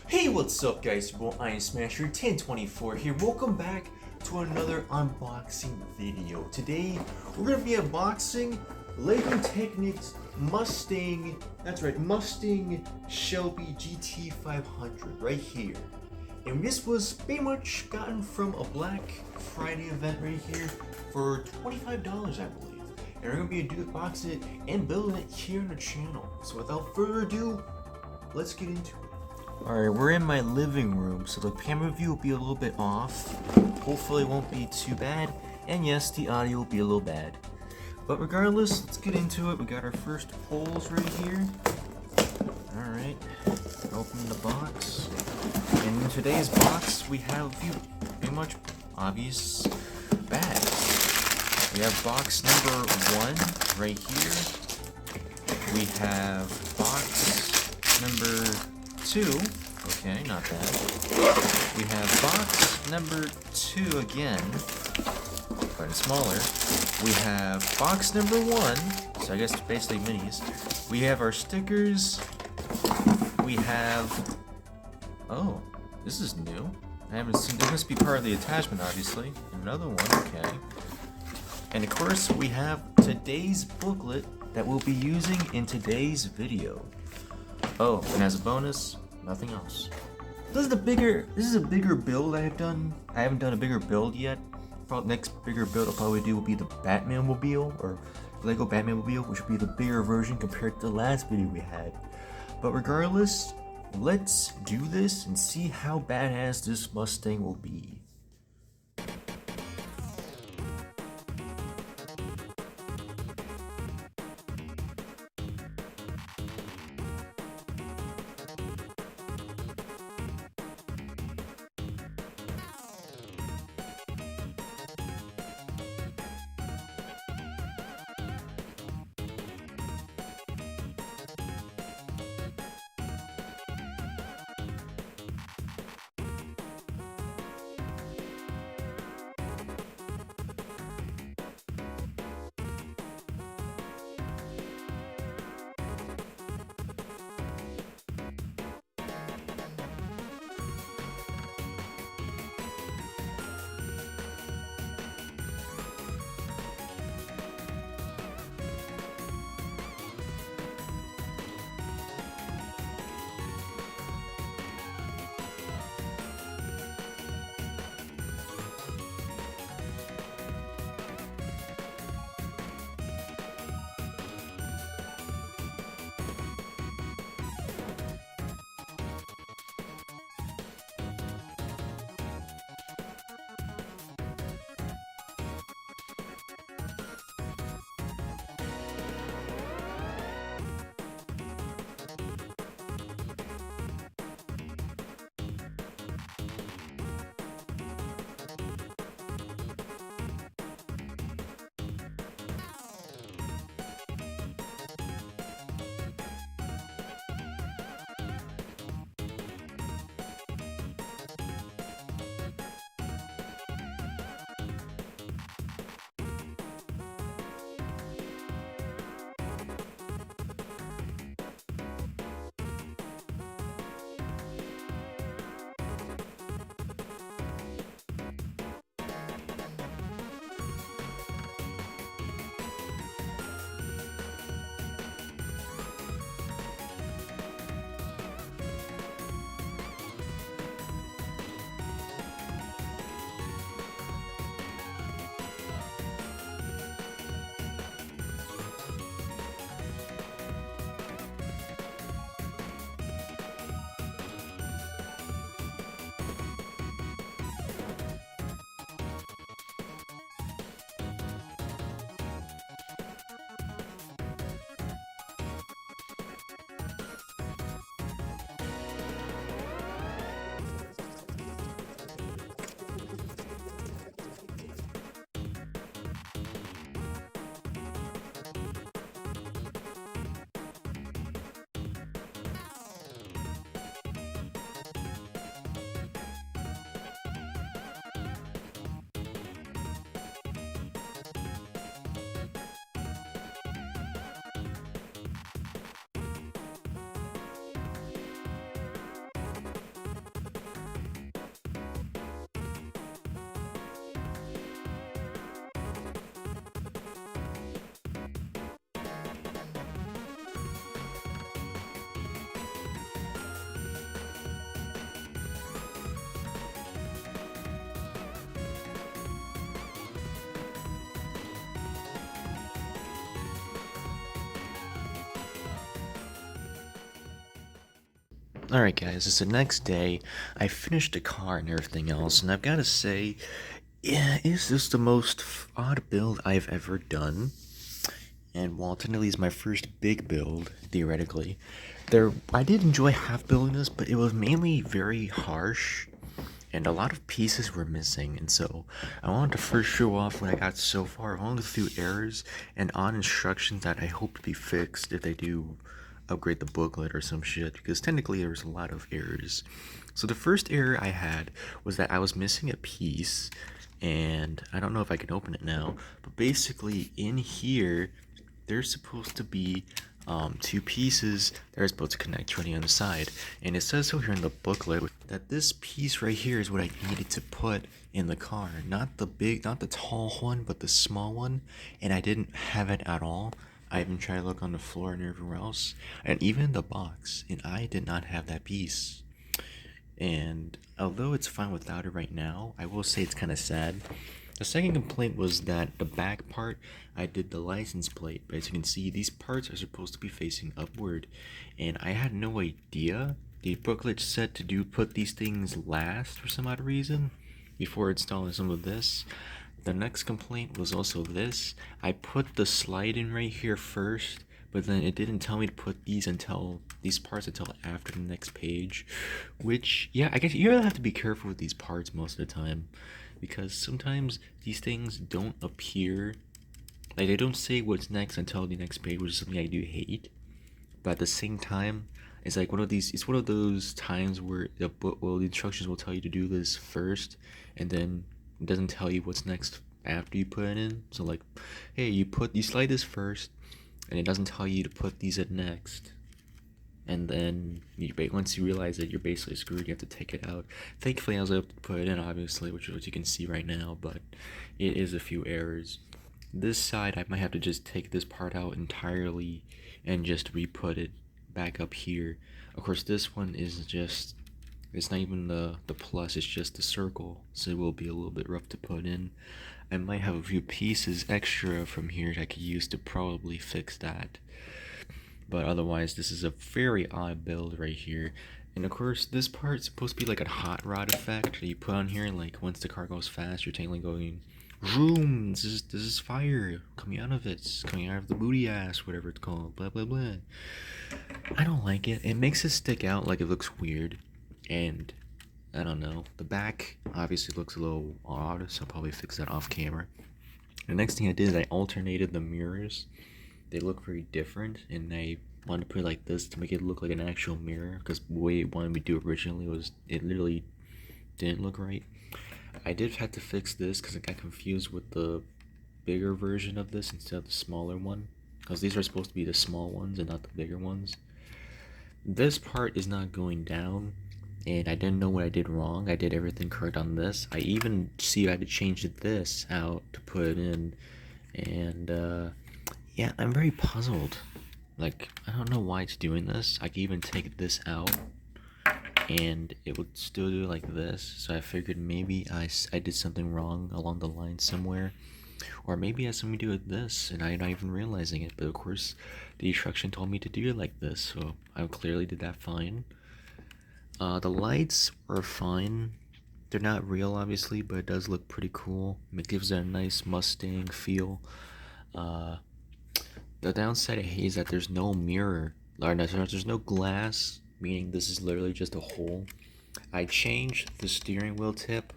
Hey, what's up guys, your boy IronSmasher 1024 here. Welcome back to another unboxing video. Today, we're going to be unboxing LEGO Technic's Mustang Shelby GT500 right here. And this was pretty much gotten from a Black Friday event right here for $25, I believe. And we're going to be unboxing it and building it here on the channel. So without further ado, let's get into it. Alright, we're in my living room, so the camera view will be a little bit off. Hopefully it won't be too bad, and yes, the audio will be a little bad. But regardless, let's get into it. We got our first holes right here. Alright, open the box. And in today's box, we have a few pretty much obvious bags. We have box number 1 right here. We have box number 2, okay, not bad. We have box number 2 again, but smaller. We have box number 1, so I guess basically minis. We have our stickers. We have, oh, this is new. I haven't seen, this must be part of the attachment, obviously. Another one, okay. And of course, we have today's booklet that we'll be using in today's video. Oh, and as a bonus, nothing else. This is a bigger build I have done. I haven't done a bigger build yet. Probably next bigger build I'll probably do will be the Batman-mobile, or LEGO Batman-mobile, which will be the bigger version compared to the last video we had. But regardless, let's do this and see how badass this Mustang will be. Alright guys, it's the next day. I finished the car and everything else, and I've got to say, yeah, is this the most odd build I've ever done? And while technically it's my first big build, theoretically, I did enjoy half building this, but it was mainly very harsh, and a lot of pieces were missing, and so I wanted to first show off what I got so far, along with a few errors and odd instructions that I hope to be fixed if they do upgrade the booklet or some shit, because technically there was a lot of errors. So the first error I had was that I was missing a piece, and I don't know if I can open it now, but basically in here there's supposed to be two pieces that are supposed to connect to the other side, and it says so here in the booklet that this piece right here is what I needed to put in the car, not the tall one, but the small one, and I didn't have it at all. I even tried to look on the floor and everywhere else, and even in the box, and I did not have that piece. And although it's fine without it right now, I will say it's kind of sad. The second complaint was that the back part, I did the license plate, but as you can see, these parts are supposed to be facing upward, and I had no idea. The booklet said to put these things last for some odd reason, before installing some of this. The next complaint was also this. I put the slide in right here first, but then it didn't tell me to put these parts until after the next page, which, yeah, I guess you really have to be careful with these parts most of the time, because sometimes these things don't appear, like they don't say what's next until the next page, which is something I do hate. But at the same time, it's like it's one of those times where the instructions will tell you to do this first, and then it doesn't tell you what's next after you put it in. So like, hey, you slide this first, and it doesn't tell you to put these at next. And then once you realize that you're basically screwed, you have to take it out. Thankfully, I was able to put it in, obviously, which is what you can see right now, but it is a few errors. This side, I might have to just take this part out entirely and just re-put it back up here. Of course, this one is just, it's not even the plus, it's just the circle, so it will be a little bit rough to put in. I might have a few pieces extra from here that I could use to probably fix that. But otherwise, this is a very odd build right here. And of course, this part's supposed to be like a hot rod effect that you put on here. Like once the car goes fast, you're technically going, vroom, this is fire coming out of it. It's coming out of the booty ass, whatever it's called, blah blah blah. I don't like it. It makes it stick out like it looks weird. And I don't know. The back obviously looks a little odd, so I'll probably fix that off camera. The next thing I did is I alternated the mirrors. They look very different, and I wanted to put it like this to make it look like an actual mirror, because the way it wanted me to do originally was it literally didn't look right. I did have to fix this because I got confused with the bigger version of this instead of the smaller one, because these are supposed to be the small ones and not the bigger ones. This part is not going down, and I didn't know what I did wrong. I did everything correct on this. I even see I had to change this out to put it in, and yeah, I'm very puzzled. Like, I don't know why it's doing this. I could even take this out, and it would still do like this. So I figured maybe I did something wrong along the line somewhere. Or maybe it has something to do with this, and I'm not even realizing it. But of course, the instruction told me to do it like this, so I clearly did that fine. The lights are fine. They're not real, obviously, but it does look pretty cool. It gives it a nice Mustang feel. The downside I hate is that there's no mirror, or no, there's no glass, meaning this is literally just a hole. I changed the steering wheel tip,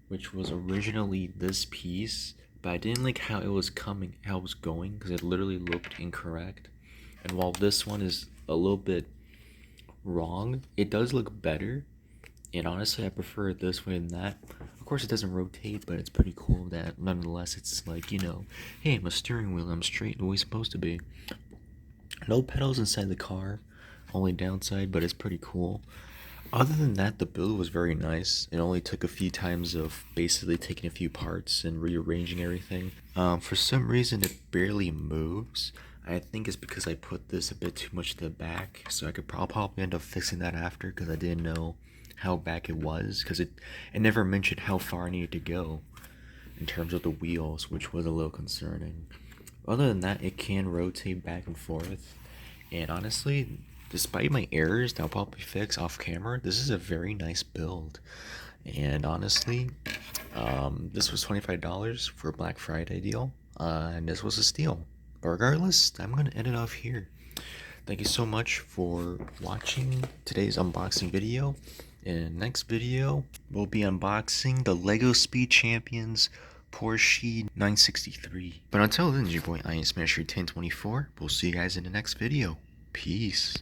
which was originally this piece, but I didn't like how it was going, because it literally looked incorrect. And while this one is a little bit wrong, it does look better, and honestly I prefer it this way than that. Of course it doesn't rotate, but it's pretty cool that nonetheless it's like, you know, hey, I'm a steering wheel, I'm straight the way it's supposed to be. No pedals inside the car, only downside, but it's pretty cool. Other than that, the build was very nice. It only took a few times of basically taking a few parts and rearranging everything. For some reason it barely moves. I think it's because I put this a bit too much to the back, so I'll probably end up fixing that after, because I didn't know how back it was, because it never mentioned how far I needed to go in terms of the wheels, which was a little concerning. Other than that, it can rotate back and forth, and honestly, despite my errors that I'll probably fix off camera, this is a very nice build. And honestly, this was $25 for a Black Friday deal, and this was a steal. But regardless, I'm going to end it off here. Thank you so much for watching today's unboxing video. In the next video, we'll be unboxing the LEGO Speed Champions Porsche 963. But until then, it's your boy IronSmasher 1024. We'll see you guys in the next video. Peace.